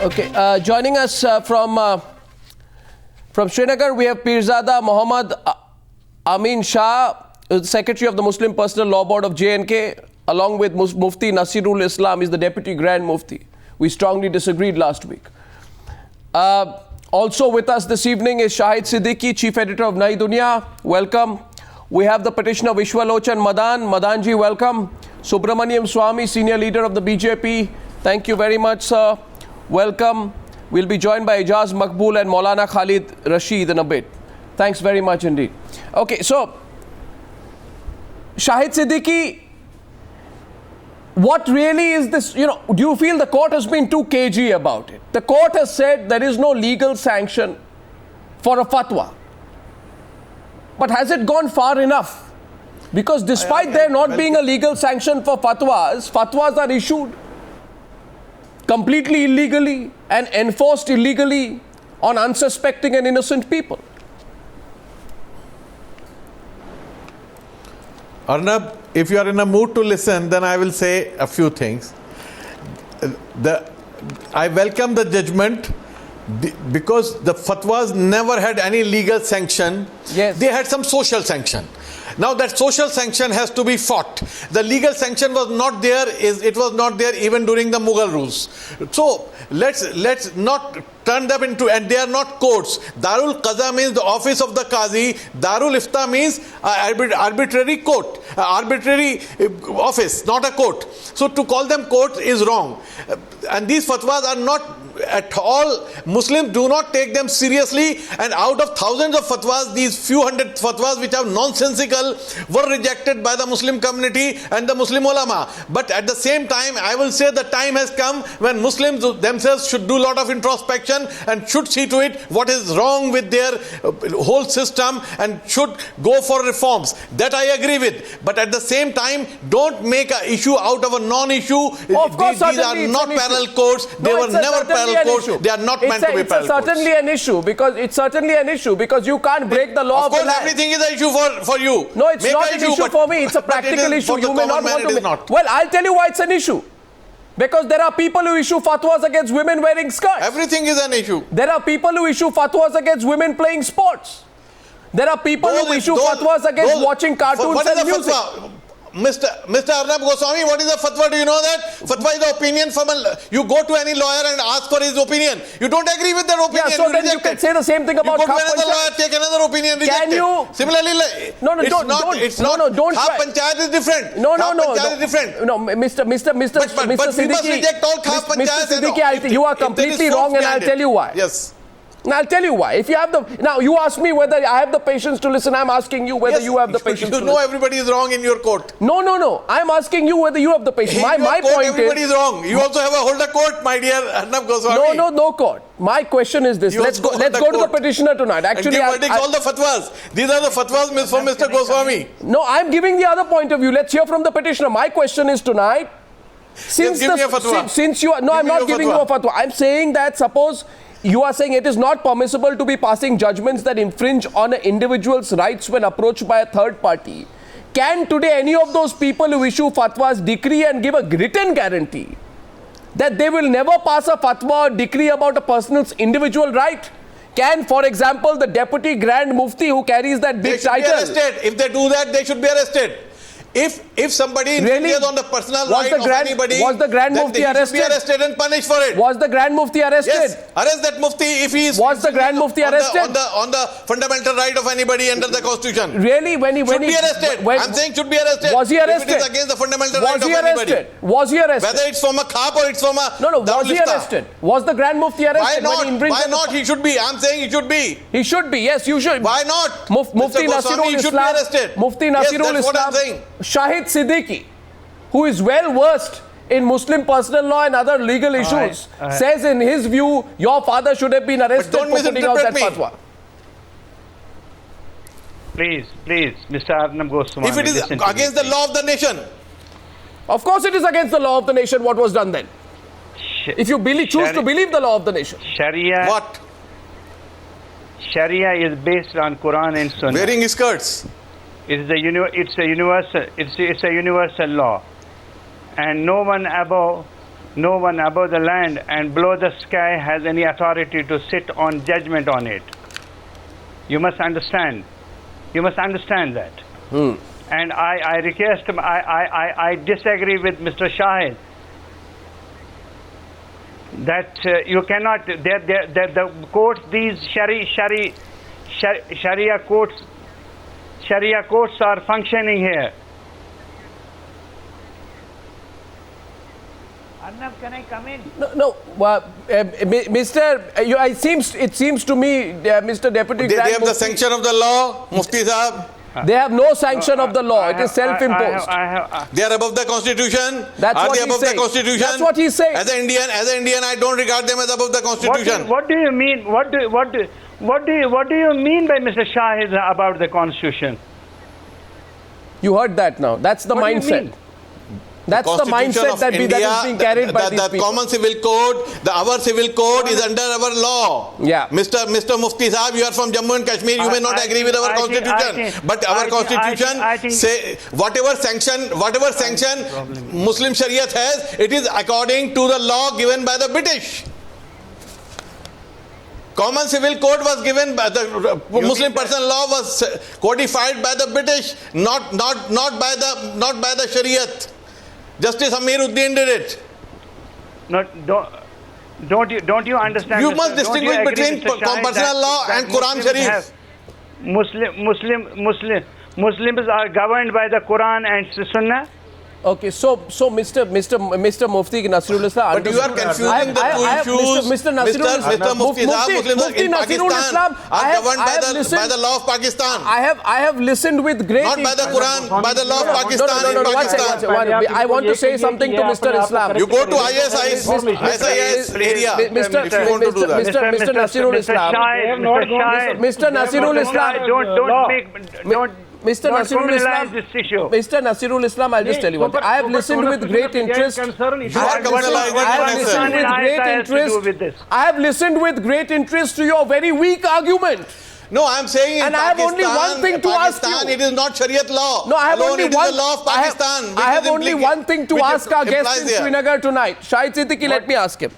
Okay, joining us from Srinagar, we have Pirzada Muhammad Amin Shah, Secretary of the Muslim Personal Law Board of J&K, along with Mufti Nasirul Islam, is the Deputy Grand Mufti. We strongly disagreed last week. Also with us this evening is Shahid Siddiqui, Chief Editor of Nai Dunya. Welcome. We have the petitioner Vishwalochan Madan. Madanji, welcome. Subramaniam Swamy, Senior Leader of the BJP. Thank you very much, sir. Welcome. We'll be joined by Ijaz Maqbool and Maulana Khalid Rashid in a bit. Thanks very much indeed. Okay, so Shahid Siddiqui, what really is this? Do you feel the court has been too cagey about it? The court has said there is no legal sanction for a fatwa. But has it gone far enough? Because despite there not being a legal sanction for fatwas, fatwas are issued completely illegally and enforced illegally on unsuspecting and innocent people. Arnab, if you are in a mood to listen, then I will say a few things. I welcome the judgment because the fatwas never had any legal sanction. Yes. They had some social sanction. Now that social sanction has to be fought. The legal sanction was not there. It was not there even during the Mughal rules. So let's not turn them into, and they are not courts. Darul Qaza means the office of the Qazi. Darul Ifta means arbitrary court, arbitrary office, not a court. So to call them court is wrong. And these fatwas are not at all, Muslims do not take them seriously, and out of thousands of fatwas, these few hundred fatwas which are nonsensical were rejected by the Muslim community and the Muslim ulama. But at the same time, I will say the time has come when Muslims themselves should do a lot of introspection and should see to it what is wrong with their whole system and should go for reforms. That I agree with. But at the same time, don't make an issue out of a non-issue. These are not parallel courts. They were never parallel courts. They are not meant to be parallel courts. Certainly an issue because you can't break the law of the land. Of course, everything is an issue for you. No, it's not an issue for me. It's a practical issue. You may not want to. Well, I'll tell you why it's an issue. Because there are people who issue fatwas against women wearing skirts. Everything is an issue. There are people who issue fatwas against women playing sports. There are people who issue fatwas against watching cartoons and music. Mr. Arnab Goswami, what is a fatwa? Do you know that? Fatwa is the opinion from you go to any lawyer and ask for his opinion. You don't agree with their opinion. Yeah, so then you can say the same thing about you go to another lawyer, take another opinion, reject can you? It. Similarly, don't. Khap Panchayat is different. No, Panchayat is different. No, Mr. We must reject all Khap Panchayat. Mr. Siddiqui, you are completely wrong, and I'll tell you why. Yes. I'll tell you why. If you have now you ask me whether I have the patience to listen. I'm asking you whether you have the patience. You know everybody is wrong in your court. No. I'm asking you whether you have the patience. My point is everybody is wrong. You also have a hold a court, my dear Arnab Goswami. No court. My question is this. Let's go to the petitioner tonight. Actually, all the fatwas. These are the fatwas from Mr. Goswami. No, I'm giving the other point of view. Let's hear from the petitioner. My question is tonight. Since give me a fatwa. Since you are, no, I'm not giving you a fatwa. I'm saying that suppose you are saying it is not permissible to be passing judgments that infringe on an individual's rights when approached by a third party. Can today any of those people who issue fatwas decree and give a written guarantee that they will never pass a fatwa or decree about a person's individual right? Can, for example, the Deputy Grand Mufti who carries that big title... They should be arrested. If they do that, they should be arrested. If somebody infringes on the personal right of anybody, was the Grand Mufti arrested? He should be arrested and punished for it. Was the Grand Mufti arrested? Yes, arrest that Mufti if he is. Was the Grand Mufti arrested? On the fundamental right of anybody under the Constitution. Really? When he should be arrested. I'm saying should be arrested. Was he arrested? If it is against the fundamental right of anybody. Was he arrested? Whether it's from a khap or it's from a... No. Was he arrested? Was the Grand Mufti arrested? Why not? He should be. I'm saying he should be. He should be. Yes, you should. Why not? Mufti Nasirul Islam. Should be arrested. Mufti Nasirul Islam. That's what I'm saying. Shahid Siddiqui, who is well versed in Muslim personal law and other legal issues, says in his view, your father should have been arrested for putting out that fatwa. Please, Mr. Arnab Goswami. If it is against the law of the nation. Of course it is against the law of the nation what was done then. If you choose to believe the law of the nation. Sharia. What? Sharia is based on Quran and Sunnah. Wearing skirts. It's a universal law, and no one above no one above the land and below the sky has any authority to sit on judgment on it. You must understand. You must understand that. And I request, I disagree with Mr. Shahid that you cannot, the courts, these Sharia courts are functioning here. Arnab, can I come in? No, Mr. It seems to me, Mr. Deputy They Grand have the Mufti, sanction of the law, Mufti Sahab. they have no sanction of the law. It is self-imposed. They are above the constitution. That's are what they he's above saying. the constitution? That's what he's saying. As an Indian, I don't regard them as above the constitution. What do you mean? What do you mean by Mr. Shahid about the constitution? You heard that now. That's the What do you mindset. mean? That's the Constitution mindset of that is being carried by these the people. common civil code, our civil code is under our law. Yeah. Mr. Mufti Sahab, you are from Jammu and Kashmir. You may not agree with our constitution, but our constitution say whatever sanction Muslim Shariat has, it is according to the law given by the British. Common civil code was given by the Muslim personal law was codified by the British, not by the Shariat. Justice Amiruddin did it. No, don't you understand? You Mr. must don't distinguish agree, between Mr. Shahid, personal law that and Quran Muslims Sharif. have- Muslims are governed by the Quran and Sunnah. Okay, so Mr. Mufti Nasirul Islam. But you are confusing the two issues. Mr. Nasirul Islam. Mr. Mufti Sahab, Muslims Mufti in Nasirul Pakistan Islam, are governed by the law of Pakistan. I have listened with great Not by the Quran, by the law of Pakistan No, in one Pakistan. second. I want to say something to Mr. Islam. You go to ISIS area if you want to do that. Mr. Nasirul Islam. Mr. Nasirul Islam. Mr. Nasirul Islam, this issue. Mr. Nasirul Islam, I'll just tell you one thing. I have listened with great interest. You are commercializing I have listened with great interest to your very weak argument. No, I am saying in And I have only one thing to ask Pakistan, you. it is not Shariat law. No, I have Alone, only it is one. the law of Pakistan. I have only one thing to ask our guest in Srinagar tonight. Shahid Siddiqui, let me ask him.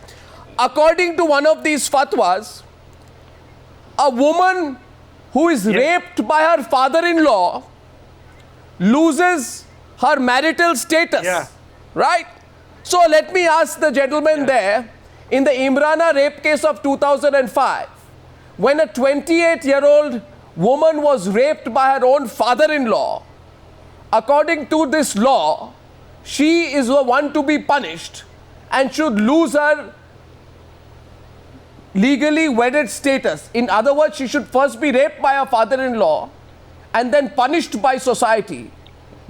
According to one of these fatwas, a woman who is raped by her father-in-law loses her marital status. Yeah. Right? So let me ask the gentleman there, in the Imrana rape case of 2005, when a 28-year-old woman was raped by her own father-in-law, according to this law, she is the one to be punished and should lose her legally wedded status. In other words, she should first be raped by her father-in-law and then punished by society,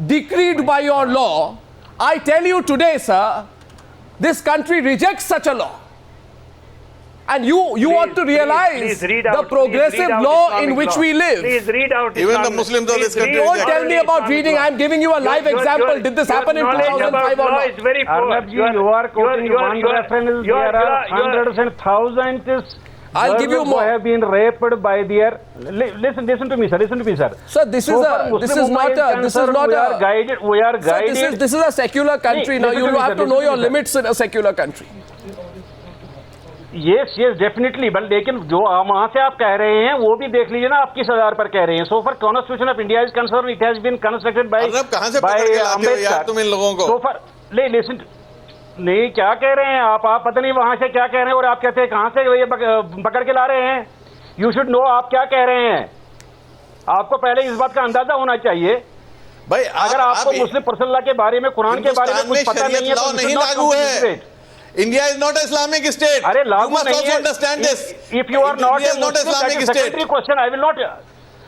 decreed by your law. I tell you today, sir, this country rejects such a law. And you ought to realize the progressive law in which we live. Please read out. Even the Muslims of this country Don't reject. tell me about reading. I'm giving you a live example. Did this happen in 2005 or not? Very poor. Arnab ji, you are quoting one reference. There are hundreds and thousands. I'll give you girls more. Who have been raped by their. Listen to me, sir. Listen to me, sir. Sir, this is not a. We are guided. Sir, this is a secular country. Now you have to know your limits in a secular country. Yes, definitely. But लेकिन जो वहाँ से आप कह रहे हैं वो भी देख लीजिए ना आप किस आधार पर कह रहे हैं. So far Constitution of India is concerned, it has been constructed by कहाँ से पकड़ के लाते हो यार तुम इन लोगों को? So far, listen. नहीं क्या कह रहे हैं आप पता नहीं वहाँ से क्या कह रहे हैं और आप कहते हैं कहाँ से ये पकड़ के ला रहे हैं. You should know आप क्या कह रहे हैं. आपको पहले इस बात का अंदाजा होना चाहिए. भाई अगर आपको मुस्लिम पर्सनल लॉ के बारे में कुरान के बारे में कुछ पता नहीं है तो नहीं लागू है. India is not an Islamic state. अरे You लागू must नहीं also है. understand this. If you are not India is not an Islamic state. secondary question, I will not.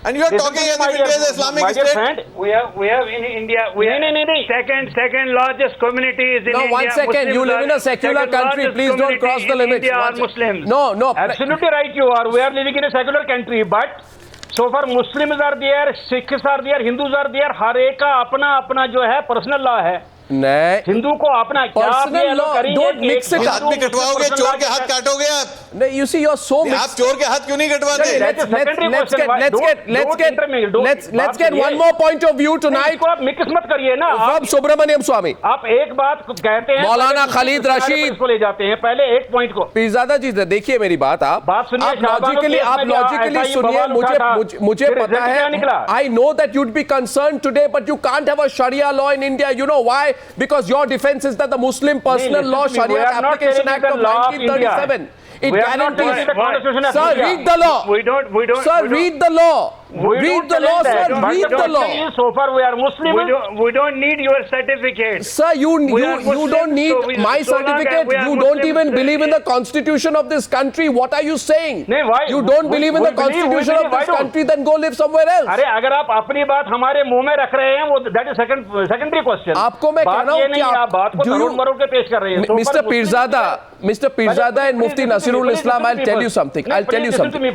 And you are talking as if India is an Islamic state. Friend, We have in India. Second largest community is in No, India. one second. You live in a secular country. Please don't cross the limits. India are One second. Muslims. No. absolutely right you are. We are living in a secular country, but so far Muslims are there, Sikhs are there, Hindus are there. हर एक का अपना अपना जो है personal law है. नहीं, हिंदू को अपना क्या आप Personal ये law, करेंगे don't कि mix एक it. हाथ भी कटवाओगे, चोर के हाथ काटोगे आप? नहीं, you see, you're so आप mixed. चोर के हाथ क्यों नहीं कटवाते? Let's get one more point of view tonight इसको आप मिक्स मत करिए ना। from Subramaniam Swamy. आप एक बात कहते हैं, मौलाना पहले खालिद दूसरे रशीद। इसको ले जाते हैं, पहले एक पॉइंट को। पीरजादा जी, देखिए मेरी बात, बात सुनिए, आप शाहबानो लॉजिकली केस में भी ऐसा ही सुनिए, बवाल उठा था। मुझे फिर पता रिजल्ट क्या निकला? है, I know that you'd be concerned today, but you can't have a Sharia law in India. You know why? Because your defense is that the Muslim Personal Law listen to me. We Sharia are not Application changing Act the of law of 1937. It We are not guarantees. changing the Constitution of Sir, India. read the law. We don't. Sir, read the law. We Read don't the law, challenge sir. that. Read But the law. question is, so far we are Muslim. We don't need your certificate. Sir, you are Muslim, don't need so we- my so long as certificate. we are You don't Muslim, even believe in the constitution of this country. What are you saying? नहीं, why? You don't We- believe in we the believe, constitution we of believe, this why don't? country, then go live somewhere else. अरे अगर आप अपनी बात हमारे मुंह में रख रहे हैं, वो दैट इज सेकेंडरी क्वेश्चन। आपको मैं कह रहा हूं ये कि नहीं, आप बात को do you- तरोड़ मरोड़ के पेश कर रहे हैं। Mr. Pirzada and Mufti Nasirul Islam, I'll tell you something. I'll tell you something.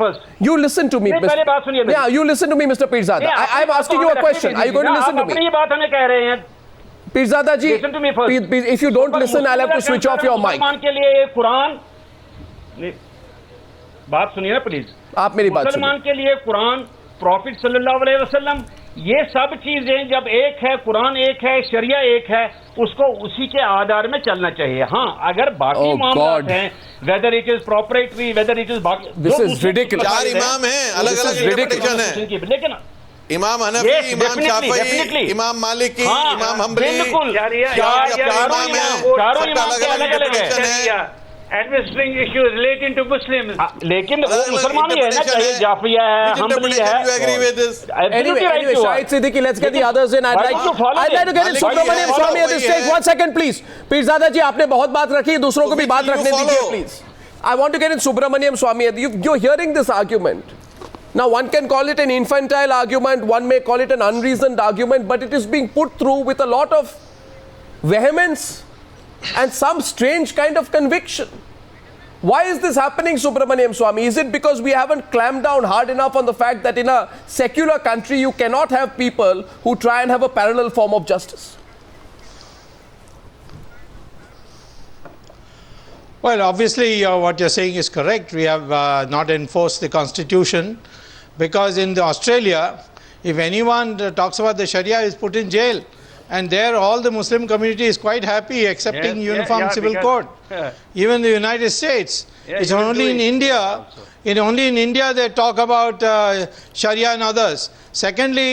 You listen to me. नहीं, पहले बात सुनिए मेरी। Yeah, you listen to me, Mr. Pirzada. I'm asking you a question. Are you going to listen to अपनी me? ही बात हमें कह रहे हैं। Pirzada ji, Listen to me first. if you don't listen, I'll have to switch off your mic. मुसलमान के लिए कुरान, बात सुनिए ना प्लीज। आप मेरी बात सुनिए। मुसलमान के लिए कुरान, प्रॉफिट सल्लल्लाहु अलैहि वसल्लम, ये सब चीजें जब एक है, कुरान एक है, शरिया एक है, उसको उसी के आधार में चलना चाहिए। हाँ, अगर बाकी मामलात हैं, whether it is proprietary, whether it is बाकी, This is ridiculous. 4 इमाम हैं, अलग-अलग इंटरप्रिटेशन है। लेकिन इमाम हनफी, Yes, इमाम definitely. शाफई, इमाम मालिकी, हाँ, इमाम हम्बली, बिल्कुल। चारों इमाम हैं, चारों सबका इमाम के अलग-अलग अलग-अलग है। इंटरप्रिटेशन है। Administering issues relating to Muslims. लेकिन वो अलग-अलग मुसलमान ही है ना, interpretation चाहे है। जाफिया है, Which humbly interpretation do you agree है। with this? Anyway, Shahid Siddiqui, let's get the others in. I'd Why like don't you follow to get in Malik Subramaniam follow Swamy at this वही stage. है। 1 second, please. Pirzada ji, आपने बहुत बात रखी, दूसरों को भी which बात you रखने दीजिए, follow? please. I want to get in Subramaniam Swamy. You're hearing this argument. Now, one can call it an infantile argument, one may call it an unreasoned argument, but it is being put through with a lot of vehemence and some strange kind of conviction. Why is this happening, Subramaniam Swamy? Is it because we haven't clamped down hard enough on the fact that in a secular country you cannot have people who try and have a parallel form of justice? Well, obviously, what you're saying is correct. We have not enforced the constitution, because in Australia, if anyone talks about the Sharia, is put in jail, and there all the Muslim community is quite happy, accepting uniform civil code. Even the United States, it's only in India. Only in India they talk about Sharia and others. Secondly,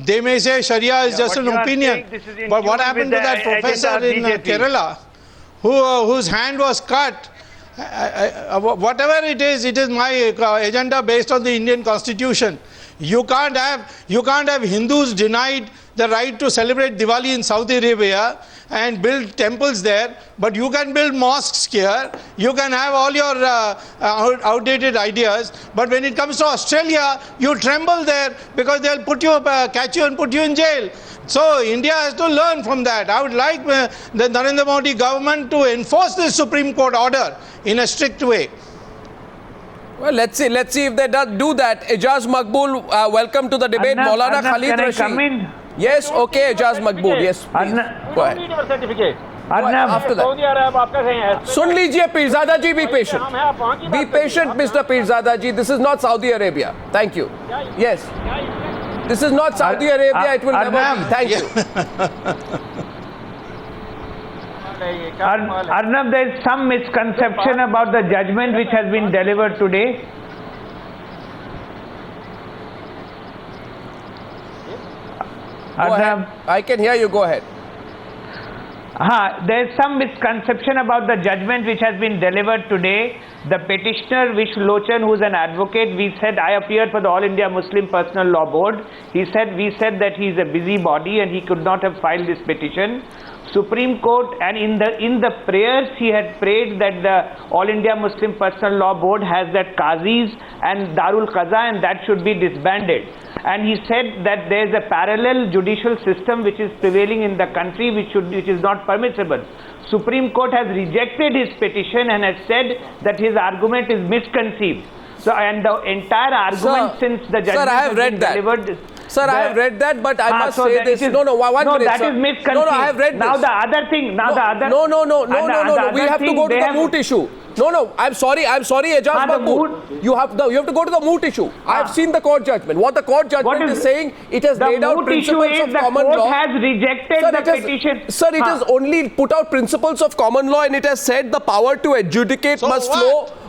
they may say Sharia is just what an you are opinion, saying, this is in but what tune happened with to that the agenda professor of in BJP. Kerala, whose hand was cut? Whatever it is my agenda based on the Indian Constitution. You can't have Hindus denied the right to celebrate Diwali in Saudi Arabia and build temples there, but you can build mosques here. You can have all your outdated ideas, but when it comes to Australia, you tremble there because they'll catch you and put you in jail. So India has to learn from that. I would like the Narendra Modi government to enforce this Supreme Court order in a strict way. Well, let's see if they do that. Ijaz Maqbool, welcome to the debate. Maulana Khalid can I Rashid. come in? Yes, okay, Ijaz Maqbool. Yes, please. Go ahead. Need your certificate. After that. Saudi Arab आप कैसे हैं? सुन लीजिए पीरजादा जी, be patient. हम हैं, आप वहाँ की Be बात patient, करिए। Mr. Pirzada ji. This is not Saudi Arabia. Thank you. Yes. This is not Saudi Arabia. It will never be. Thank you. Arnab, there is some misconception about the judgment which has been delivered today. Go ahead. I can hear you. Go ahead. There is some misconception about the judgment which has been delivered today. The petitioner, Vish Lochan, who is an advocate, we said, I appeared for the All India Muslim Personal Law Board. We said that he is a busybody and he could not have filed this petition. Supreme Court, and in the prayers he had prayed that the All India Muslim Personal Law Board has that Qazis and Darul Qaza, and that should be disbanded. And he said that there is a parallel judicial system which is prevailing in the country which is not permissible. Supreme Court has rejected his petition and has said that his argument is misconceived. So, and the entire argument since the judgment I have read that. delivered. Sir, I have read that, but I must say this. One minute, that sir. is misconceived. No, I have read now this. the other thing. Now the other. No. the We other have to thing go to they the have- moot issue. No. I'm sorry, Ejaz the Makbul. You have to go to the moot issue. I have seen the court judgment. What the court judgment is saying, it has the laid out moot issue principles is of the common court law. has rejected Sir, the it has- petition. Sir, it has only put out principles of common law, and it has said the power to adjudicate So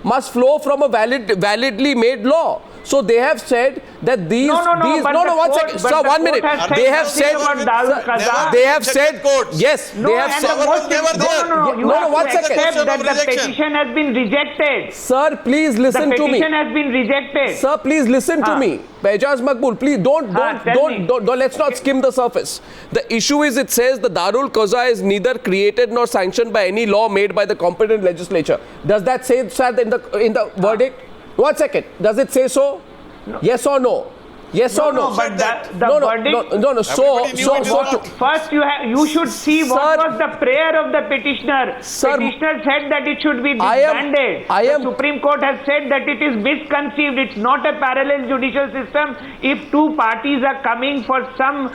must flow from a validly made law. So they have said that these but no, the one court- second, but sir, the 1 court minute. has said They have nothing said, about Darul Qaza. they have Check said, courts. yes, No, they have and said. the most never there. You No, have one to second. accept that the Rejection. petition has been rejected. Sir, please The listen to me. petition has been rejected. Sir, please listen to me. Ejaz Makbul, please don't, tell me. let's not skim the surface. The issue is, it says the Darul Qaza is neither created nor sanctioned by any law made by the competent legislature. Does that say that in the verdict? 1 second. Does it say so? Yes or no? Yes or no? but the verdict. No. Everybody knew it was First, you should see what Sir. was the prayer of the petitioner. Sir. Petitioner said that it should be I am- disbanded. The Supreme Court has said that it is misconceived. It's not a parallel judicial system. If two parties are coming for some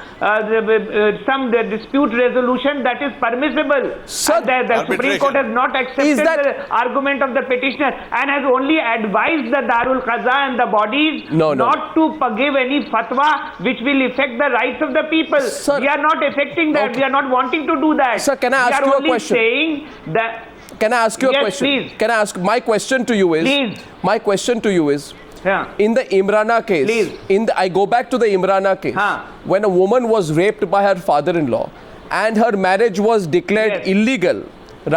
dispute resolution, that is permissible. Sir. And the Supreme Court has not Is accepted that- the argument of the petitioner and has only advised the Darul Qaza and the bodies No. not to give any fatwa which will affect the rights of the people. Sir. We are not affecting that. Okay. We are not wanting to do that. Sir, can I ask you a question? We are only saying that. Can I ask you a Yes, question? please. Can I ask, my question to you is, Please. my question to you is, Yeah. in the Imrana case, Please. I go back to the Imrana case, Huh. when a woman was raped by her father-in-law and her marriage was declared Yes. illegal,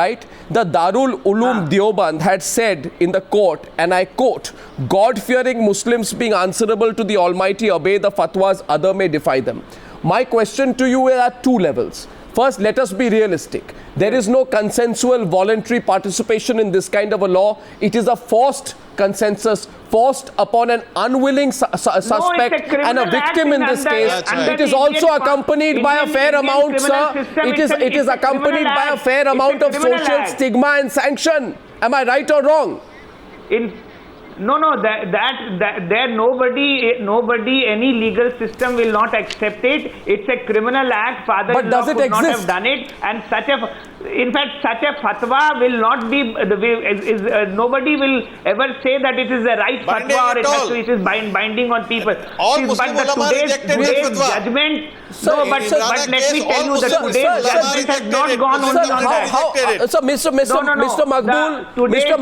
right? The Darul Uloom Deoband had said in the court, and I quote, God-fearing Muslims being answerable to the Almighty obey the fatwas, other may defy them. My question to you is at two levels. First, let us be realistic. There is no consensual voluntary participation in this kind of a law. It is a forced consensus, forced upon an unwilling suspect criminal and a victim act in this under- case. under It the is also Indian accompanied by a Indian- fair Indian amount, criminal sir. system. It is It's a accompanied criminal by a act. fair It's a amount of criminal social act. stigma and sanction. Am I right or wrong? Nobody, any legal system will not accept it. It's a criminal act. But does it could not exist? have done it, and such a fatwa will not be. Nobody will ever say that it is the right Binding fatwa or at all. it is binding on people. All See, Muslim but the ulama rejected this today's fatwa. judgment. Sir, No, in but Imran let me case, tell all you that Muslim today's ulama judgment has rejected not it. gone Sir, only on how- that. Sir, Mr.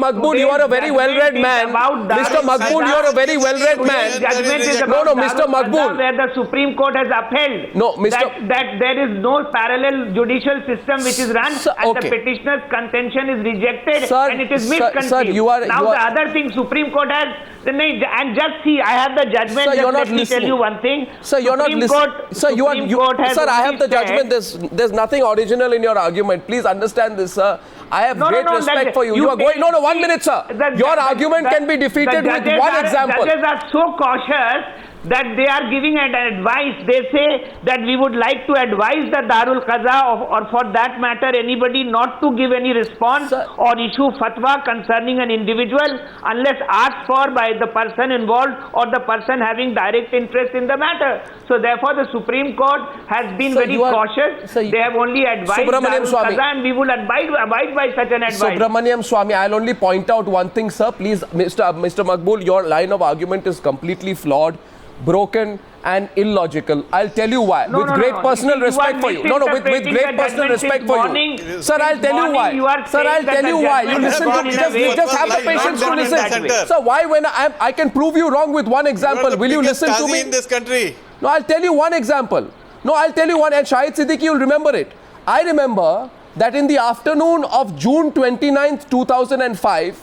Makbul, you are a very well-read man. Mr. Makbul, you are a very well-read man. Judgment is No, about Mr. Darul Qaza, Makbul. where the Supreme Court has upheld No, Mr. that there is no parallel judicial system which is run, Sir, and okay. the petitioner's contention is rejected, Sir, and it is sir, misconceived. you are- now you are- the other thing Supreme Court has, and just see, I have the judgment. Sir, just you're not let me tell listening. you one thing. Sir, you're not Supreme listening. Court- Sir, you are. Supreme Court has Sir, I have only the judgment. said- There's nothing original in your argument. Please understand this, sir. I have great respect for you. You are going. No, 1 minute, sir. Your argument can be defeated with one example. Judges are so cautious that they are giving an advice. They say that we would like to advise the Darul Qaza or for that matter anybody not to give any response Sir. or issue fatwa concerning an individual unless asked for by the person involved or the person having direct interest in the matter. So therefore the Supreme Court has been Sir, very you are- cautious. Sir, They have only advised Subramaniam Darul Swami. Qaza, and we will abide by such an advice. Subramaniam Swami, I'll only point out one thing, sir. Please, Mr. Makbul, your line of argument is completely flawed, broken, and illogical. I'll tell you why. No, with no, great no. personal You are respect for you. No, with misinterpreting great the personal judgment respect this for morning. you. Sir, I'll This tell you morning why. you are Sir, I'll saying that tell the you why. You judgment has listen to gone me. in a way. Just have the Like patience to not in that listen. center. Sir, why when I can prove you wrong with one example? Will you listen to me? in this country? No, I'll tell you one example. No, I'll tell you one, and Shahid Siddiqui, you'll remember it. I remember that in the afternoon of June 29th, 2005,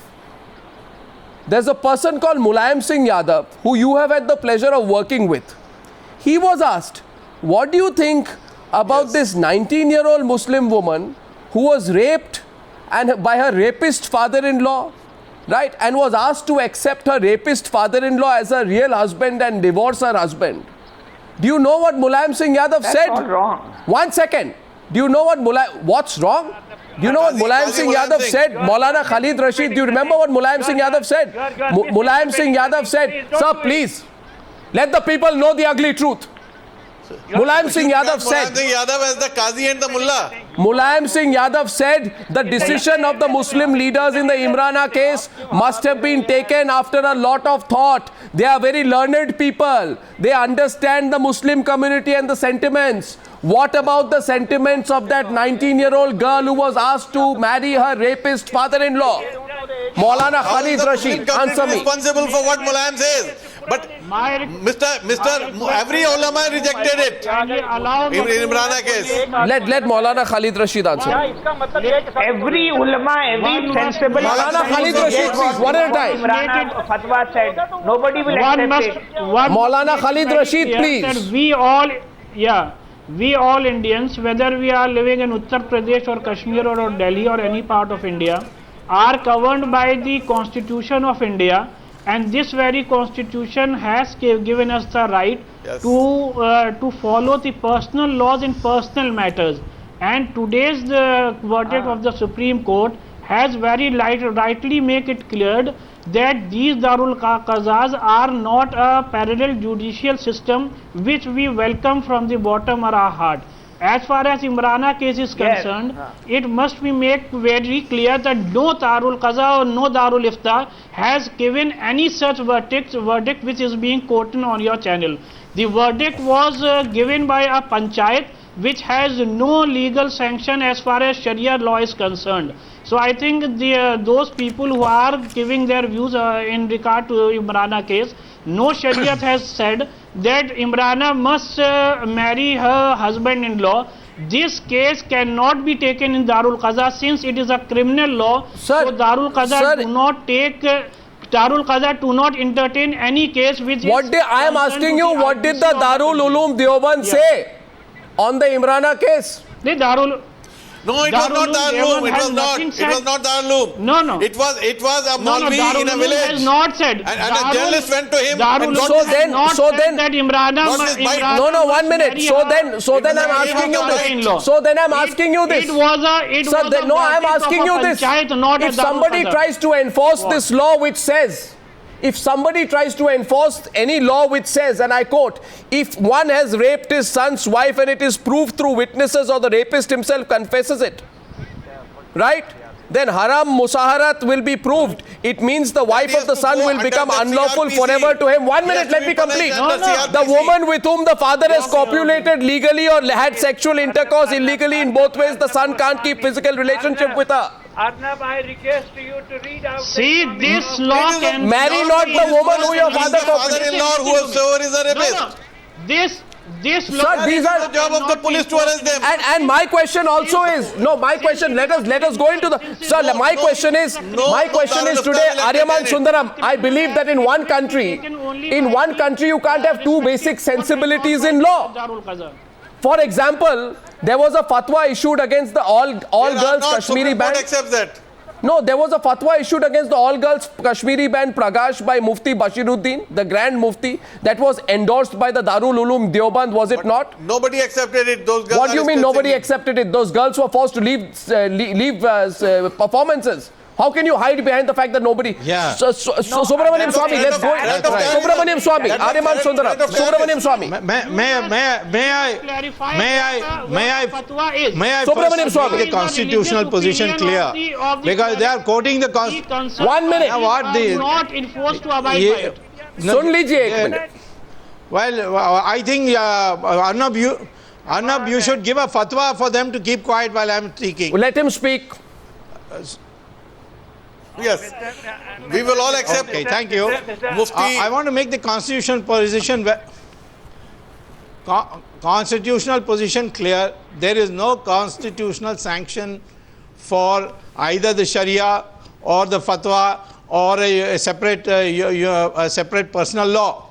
there's a person called Mulayam Singh Yadav, who you have had the pleasure of working with. He was asked, what do you think about this 19-year-old Muslim woman who was raped and by her rapist father-in-law, right, and was asked to accept her rapist father-in-law as a real husband and divorce her husband? Do you know what Mulayam Singh Yadav said? That's all wrong. 1 second. Do you know what what's wrong? Do you know what Mulayam Singh Yadav said? Maulana Khalid Rashid, do you remember what Mulayam Singh Yadav said? Mulayam Singh Yadav said, sir, please, let the people know the ugly truth. Mulayam Singh Yadav said. Mulayam Singh Yadav as the Qazi and the Mullah. Mulayam Singh Yadav said the decision of the Muslim leaders in the Imrana case must have been taken after a lot of thought. They are very learned people. They understand the Muslim community and the sentiments. What about the sentiments of that 19-year-old girl who was asked to marry her rapist father-in-law? Maulana Khalid Rashid, answer me. Responsible for what Mulayam says. But every ulama rejected it in Imrana case. Let Maulana Khalid Rashid answer. Every ulama, every sensible Maulana Khalid Rashid, please, one at a time. Imran fatwa said, nobody will accept it. Maulana Khalid Rashid, please. That we all Indians, whether we are living in Uttar Pradesh or Kashmir or Delhi or any part of India, are governed by the Constitution of India, and this very Constitution has given us the right to follow the personal laws in personal matters. And today's verdict of the Supreme Court has very rightly make it clear that these Darul Qazas are not a parallel judicial system which we welcome from the bottom of our heart. As far as Imrana case is concerned, it must be made very clear that no Darul Qaza or no Darul Ifta has given any such verdict which is being quoted on your channel. The verdict was given by a panchayat which has no legal sanction as far as Sharia law is concerned. So I think those people who are giving their views in regard to Imrana case, no Shariat has said that Imrana must marry her husband-in-law. This case cannot be taken in Darul Qaza since it is a criminal law. Sir, so Darul Qaza do not take. Darul Qaza do not entertain any case which I am asking you, what did the Darul Uloom Deoband say on the Imrana case? The Darul. No, it was not Darul. It was not. It was not Darul. No. It was a Maulvi in a village. Has not said. And a journalist went to him. Darul so then that Imrana. No, 1 minute. So then I'm asking you this. So then I'm asking you this. I'm asking you this. If somebody tries to enforce this law which says, if somebody tries to enforce any law which says, and I quote, if one has raped his son's wife and it is proved through witnesses or the rapist himself confesses it, right? Then haram musaharat will be proved. It means the wife of the son will become unlawful forever to him. 1 minute, let me complete. The woman with whom the father has copulated legally or had sexual intercourse illegally in both ways, the son can't keep physical relationship with her. Arnab, I request you to read out. See, this law can marry not the woman who your father-in-law whoever is a rapist. This law. Sir, these are the job of the police to arrest them. And my question also is my question. Let us go into the sir. My question is today, Aryaman Sundaram. I believe that in one country you can't have two basic sensibilities in law. For example, there was a fatwa issued against the all girls Kashmiri band. Accept that. No, there was a fatwa issued against the all girls Kashmiri band Pragash by Mufti Bashiruddin, the Grand Mufti, that was endorsed by the Darul Uloom Deoband, was it not? Nobody accepted it. Those girls. What do you mean nobody accepted it? Those girls were forced to leave performances. How can you hide behind the fact that nobody? Yeah. Subramaniam Swami, let's go. Subramaniam Swami, Aryaman Sundaram, Subramaniam Swami. May I first make the constitutional position clear? Because they are quoting the constitution. 1 minute. Not enforced to abide by it. Sun lijiye ek minute. Well, I think Arnab, you should give a fatwa for them to keep quiet while I am speaking. Let him speak. Yes, we will all accept. Okay, thank you. Mufti. I want to make the constitutional position clear. There is no constitutional sanction for either the Sharia or the fatwa or a separate personal law.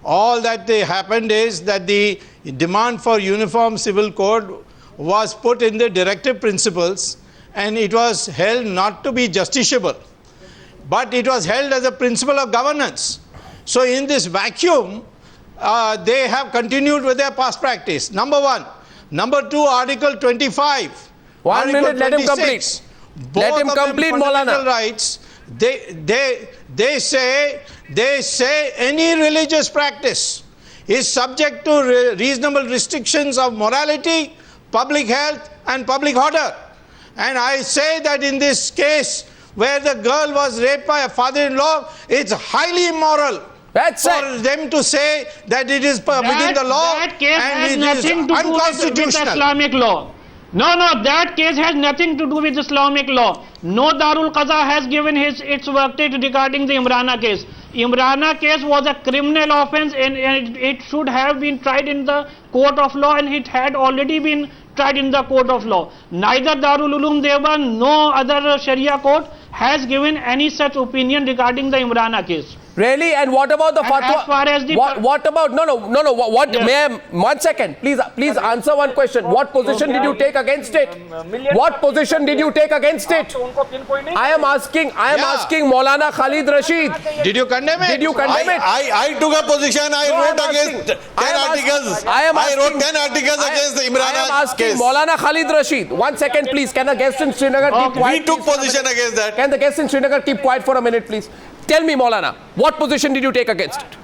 All that happened is that the demand for uniform civil code was put in the directive principles, and it was held not to be justiciable, but it was held as a principle of governance. So in this vacuum, they have continued with their past practice. Number one. Number two, Article 25. 1 minute, let him complete. Let him complete, Maulana. Rights, they say any religious practice, is subject to reasonable restrictions of morality, public health and public order. And I say that in this case where the girl was raped by a father-in-law, it's highly immoral That's for it. them to say that it is within the law That case and has it is nothing to do with unconstitutional. Islamic law. No, that case has nothing to do with Islamic law. No Darul Qaza has given its verdict regarding the Imrana case. Imrana case was a criminal offence and it should have been tried in the court of law, and it had already been tried in the court of law. Neither Darul Uloom Deoband, no other Sharia court has given any such opinion regarding the Imrana case. Really? And what about the And fatwa? as far as the- what about no? What? Yes. Ma'am, 1 second, please answer one question. What position did you take against it? What position did you take against it? I am asking Maulana Khalid Rashid. Did you condemn it? Did you condemn it? I took a position. I No, wrote I'm against asking- 10 articles. I wrote 10 articles against the I am Imran asking case. Maulana Khalid Rashid. 1 second, please. Can the guest in Srinagar keep quiet? We took please, for a position minute? against that. Can the guest in Srinagar keep quiet for a minute, please? Tell me, Maulana, what position did you take against it?